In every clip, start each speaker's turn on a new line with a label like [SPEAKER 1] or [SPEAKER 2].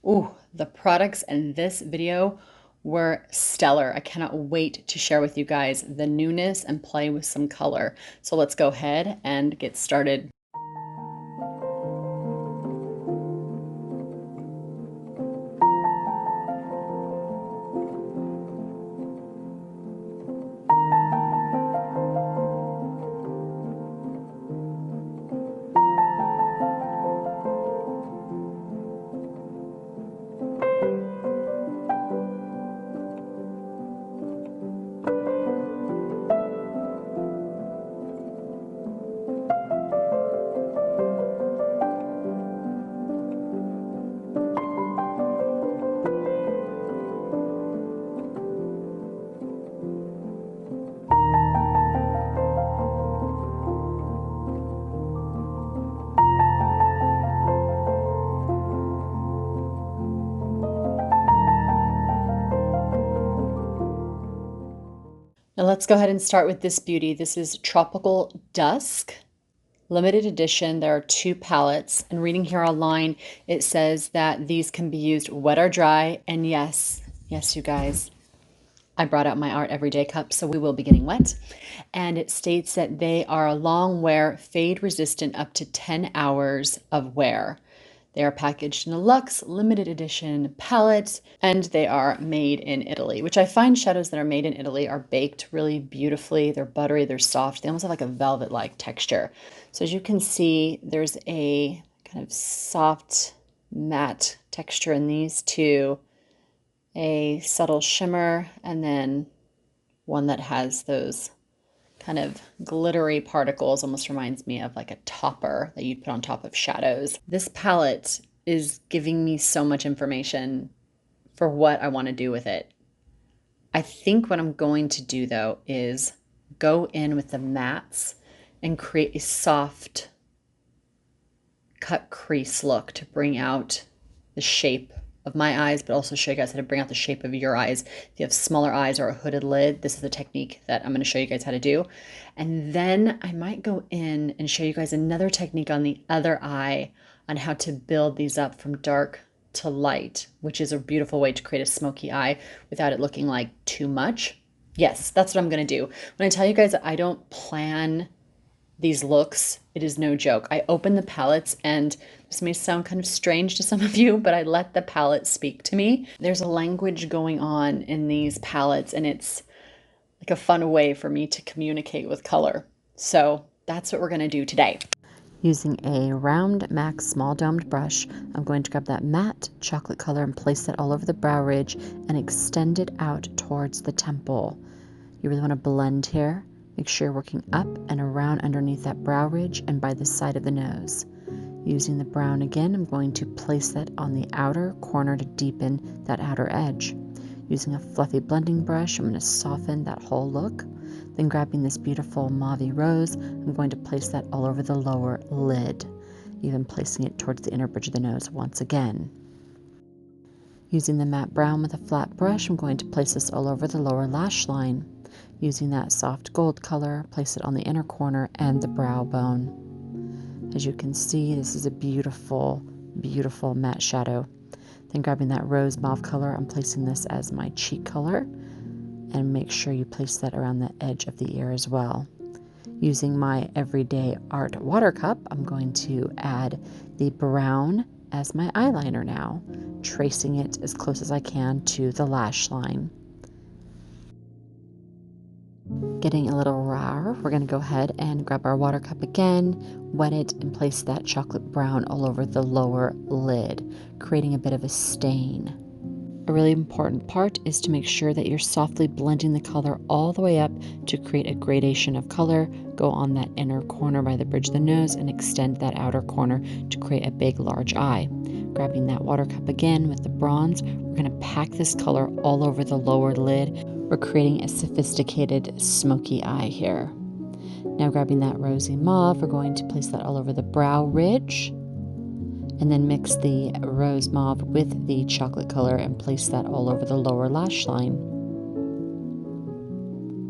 [SPEAKER 1] Ooh, the products in this video were stellar. I cannot wait to share with you guys the newness and play with some color. So let's go ahead and get started. Now let's go ahead and start with this beauty. This is Tropical Dusk, limited edition. There are 2 palettes, and reading here online, it says that these can be used wet or dry. And yes, you guys, I brought out my Art Everyday cup, so we will be getting wet. And it states that they are a long wear, fade resistant up to 10 hours of wear. They are packaged in a luxe limited edition palette, and they are made in Italy, which I find shadows that are made in Italy are baked really beautifully. They're buttery, they're soft, they almost have like a velvet-like texture. So as you can see, there's a kind of soft matte texture in these 2, a subtle shimmer, and then one that has those kind of glittery particles. Almost reminds me of like a topper that you'd put on top of shadows. This palette is giving me so much information for what I want to do with it. I think what I'm going to do though is go in with the mattes and create a soft cut crease look to bring out the shape of my eyes, but also show you guys how to bring out the shape of your eyes. If you have smaller eyes or a hooded lid, this is the technique that I'm going to show you guys how to do. And then I might go in and show you guys another technique on the other eye on how to build these up from dark to light, which is a beautiful way to create a smoky eye without it looking like too much. Yes, that's what I'm going to do. When I tell you guys that I don't plan these looks, it is no joke. I open the palettes, and this may sound kind of strange to some of you, but I let the palette speak to me. There's a language going on in these palettes, and it's like a fun way for me to communicate with color. So that's what we're going to do today. Using a round MAC small domed brush, I'm going to grab that matte chocolate color and place that all over the brow ridge and extend it out towards the temple. You really want to blend here. Make sure you're working up and around underneath that brow ridge and by the side of the nose. Using the brown again, I'm going to place that on the outer corner to deepen that outer edge. Using a fluffy blending brush, I'm going to soften that whole look. Then grabbing this beautiful mauve rose, I'm going to place that all over the lower lid, even placing it towards the inner bridge of the nose once again. Using the matte brown with a flat brush, I'm going to place this all over the lower lash line. Using that soft gold color, place it on the inner corner and the brow bone. As you can see, this is a beautiful, beautiful matte shadow. Then grabbing that rose mauve color, I'm placing this as my cheek color, and make sure you place that around the edge of the ear as well. Using my Everyday Art water cup, I'm going to add the brown as my eyeliner now, tracing it as close as I can to the lash line. Getting a little raw, we're going to go ahead and grab our water cup again, wet it, and place that chocolate brown all over the lower lid, creating a bit of a stain. A really important part is to make sure that you're softly blending the color all the way up to create a gradation of color. Go on that inner corner by the bridge of the nose and extend that outer corner to create a big, large eye. Grabbing that water cup again with the bronze, we're going to pack this color all over the lower lid. We're creating a sophisticated smoky eye here. Now grabbing that rosy mauve, we're going to place that all over the brow ridge, and then mix the rose mauve with the chocolate color and place that all over the lower lash line.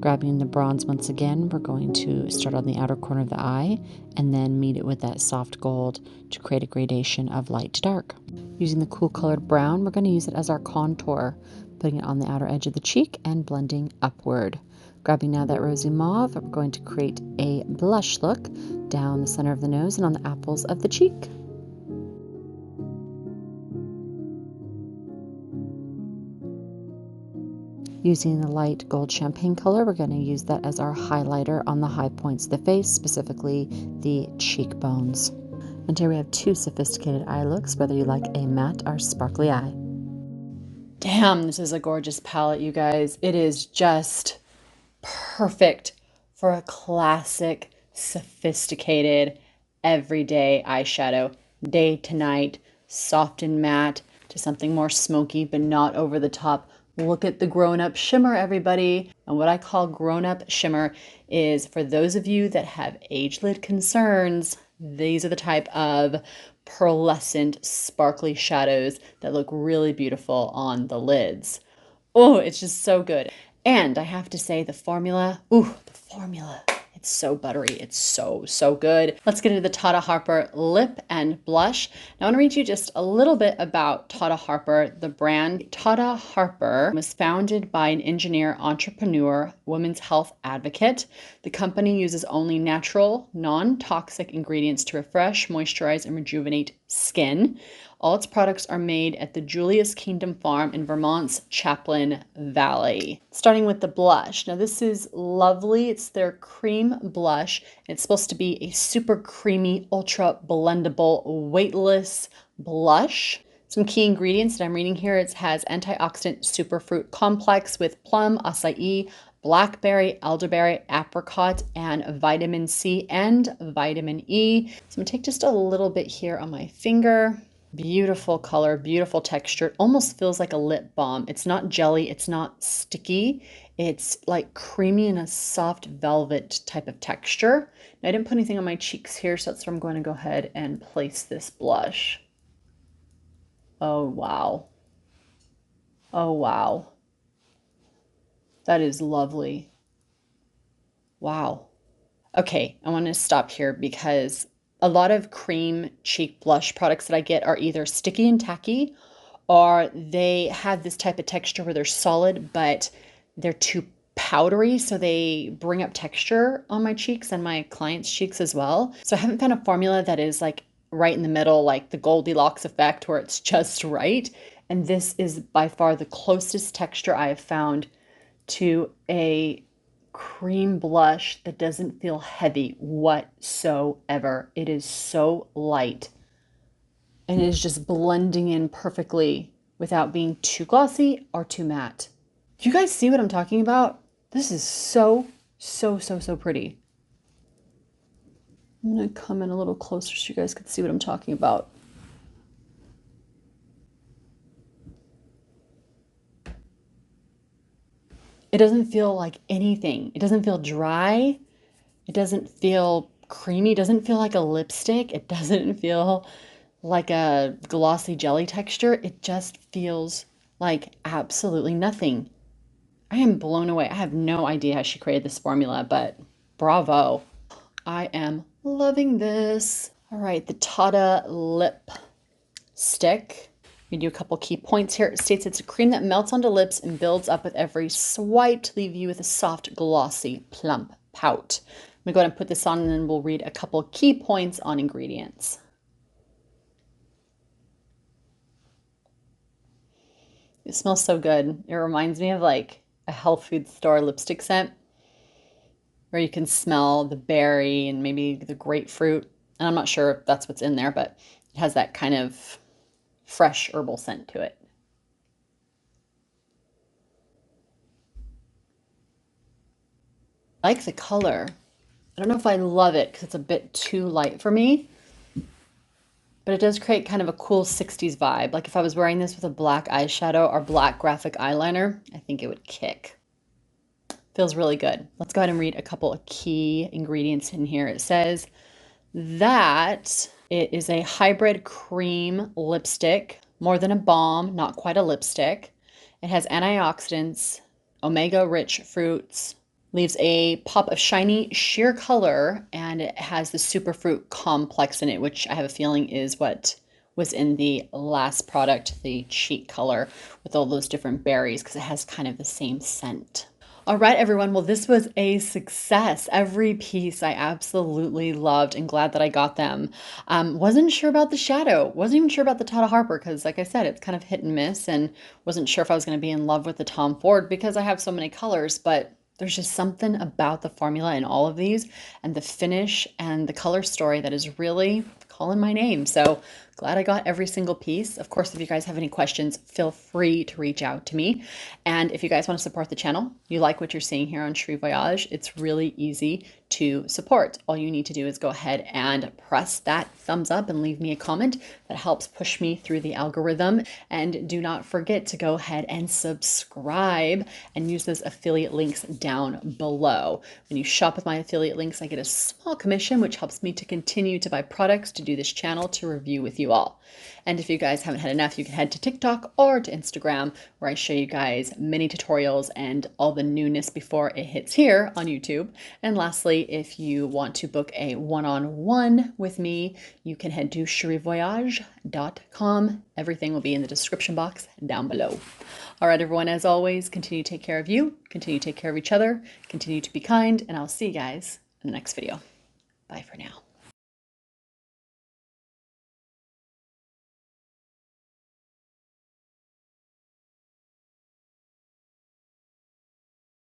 [SPEAKER 1] Grabbing the bronze once again, we're going to start on the outer corner of the eye and then meet it with that soft gold to create a gradation of light to dark. Using the cool colored brown, we're going to use it as our contour, putting it on the outer edge of the cheek and blending upward. Grabbing now that rosy mauve, we're going to create a blush look down the center of the nose and on the apples of the cheek. Using the light gold champagne color, we're going to use that as our highlighter on the high points of the face, specifically the cheekbones. And here we have two sophisticated eye looks, whether you like a matte or sparkly eye. Damn, this is a gorgeous palette, you guys. It is just perfect for a classic, sophisticated, everyday eyeshadow. Day to night, soft and matte, to something more smoky, but not over the top. Look at the grown-up shimmer, everybody. And what I call grown-up shimmer is, for those of you that have age-lit concerns, these are the type of pearlescent, sparkly shadows that look really beautiful on the lids. Oh, it's just so good. And I have to say, the formula, it's so buttery. It's so, so good. Let's get into the Tata Harper lip and blush. Now I want to read you just a little bit about Tata Harper, the brand. Tata Harper was founded by an engineer, entrepreneur, women's health advocate. The company uses only natural, non-toxic ingredients to refresh, moisturize, and rejuvenate skin. All its products are made at the Julius Kingdom Farm in Vermont's Chaplain Valley. Starting with the blush. Now this is lovely. It's their cream blush. It's supposed to be a super creamy, ultra blendable, weightless blush. Some key ingredients that I'm reading here. It has antioxidant superfruit complex with plum, acai, blackberry, elderberry, apricot, and vitamin C and vitamin E. So I'm gonna take just a little bit here on my finger. Beautiful color, beautiful texture. It almost feels like a lip balm. It's not jelly, it's not sticky. It's like creamy and a soft velvet type of texture. Now, I didn't put anything on my cheeks here, so that's where I'm going to go ahead and place this blush. Oh, wow. Oh, wow. That is lovely. Wow. Okay, I want to stop here because a lot of cream cheek blush products that I get are either sticky and tacky, or they have this type of texture where they're solid, but they're too powdery, so they bring up texture on my cheeks and my clients' cheeks as well. So I haven't found a formula that is like right in the middle, like the Goldilocks effect, where it's just right. And this is by far the closest texture I have found to a cream blush that doesn't feel heavy whatsoever. It is so light and it is just blending in perfectly without being too glossy or too matte. Do you guys see what I'm talking about? This is so, so, so, so pretty. I'm gonna come in a little closer so you guys can see what I'm talking about. It doesn't feel like anything. It doesn't feel dry. It doesn't feel creamy. It doesn't feel like a lipstick. It doesn't feel like a glossy jelly texture. It just feels like absolutely nothing. I am blown away. I have no idea how she created this formula, but bravo. I am loving this. All right, the Tata lip stick. We do a couple key points here. It states it's a cream that melts onto lips and builds up with every swipe to leave you with a soft, glossy, plump pout. I'm gonna go ahead and put this on and then we'll read a couple key points on ingredients. It smells so good. It reminds me of like a health food store lipstick scent where you can smell the berry and maybe the grapefruit. And I'm not sure if that's what's in there, but it has that kind of fresh herbal scent to it. I like the color. I don't know if I love it because it's a bit too light for me, but it does create kind of a cool 60s vibe. Like if I was wearing this with a black eyeshadow or black graphic eyeliner, I think it would kick. Feels really good. Let's go ahead and read a couple of key ingredients in here. It says that it is a hybrid cream lipstick, more than a balm, not quite a lipstick. It has antioxidants, omega-rich fruits, Leaves a pop of shiny sheer color, and it has the superfruit complex in it, which I have a feeling is what was in the last product, the cheek color with all those different berries, because it has kind of the same scent. All right, everyone. Well, this was a success. Every piece I absolutely loved and glad that I got them. Wasn't sure about the shadow. Wasn't even sure about the Tata Harper because, like I said, it's kind of hit and miss, and wasn't sure if I was going to be in love with the Tom Ford because I have so many colors, but there's just something about the formula in all of these and the finish and the color story that is really calling my name. So glad I got every single piece. Of course, if you guys have any questions, feel free to reach out to me. And if you guys want to support the channel, you like what you're seeing here on Cheri Voyage, it's really easy to support. All you need to do is go ahead and press that thumbs up and leave me a comment. That helps push me through the algorithm. And do not forget to go ahead and subscribe and use those affiliate links down below. When you shop with my affiliate links, I get a small commission, which helps me to continue to buy products to do this channel to review with you all. And if you guys haven't had enough, you can head to TikTok or to Instagram, where I show you guys many tutorials and all the newness before it hits here on YouTube. And lastly, if you want to book a one-on-one with me, you can head to cherivoyage.com. Everything will be in the description box down below. All right, everyone, as always, continue to take care of you, continue to take care of each other, continue to be kind, and I'll see you guys in the next video. Bye for now.